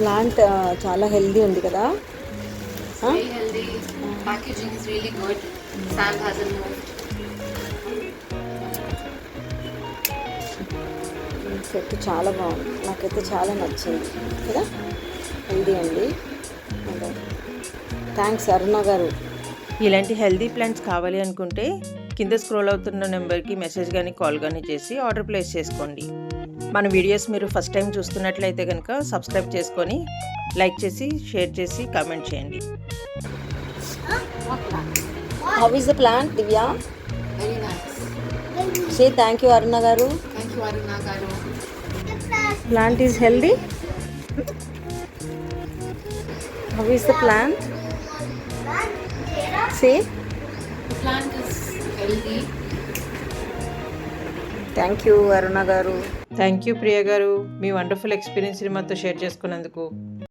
Plant చాలా healthy ఉంది కదా. Very healthy. Packaging is really good. Sand hasn't moved. చెట్టు చాలా బాగుంది, నాకైతే చాలా నచ్చింది కదా. హెల్దీ అండి. థ్యాంక్స్ అరుణ గారు. ఇలాంటి హెల్దీ ప్లాంట్స్ కావాలి అనుకుంటే కింద స్క్రోల్ అవుతున్న నెంబర్కి మెసేజ్ కానీ కాల్ కానీ చేసి ఆర్డర్ ప్లేస్ చేసుకోండి. మన వీడియోస్ మీరు ఫస్ట్ టైం చూస్తున్నట్లయితే కనుక సబ్స్క్రైబ్ చేసుకొని లైక్ చేసి షేర్ చేసి కామెంట్ చేయండి. How is the plant Divya? Very nice. Say thank you Aruna గారు. Thank you, Aruna Garu. Plant is healthy. How is the plant? Say The plant is healthy. thank you అరుణ గారు. Thank you ప్రియ గారు, మీ wonderful ఎక్స్పీరియన్స్ని మాతో share చేసుకున్నందుకు.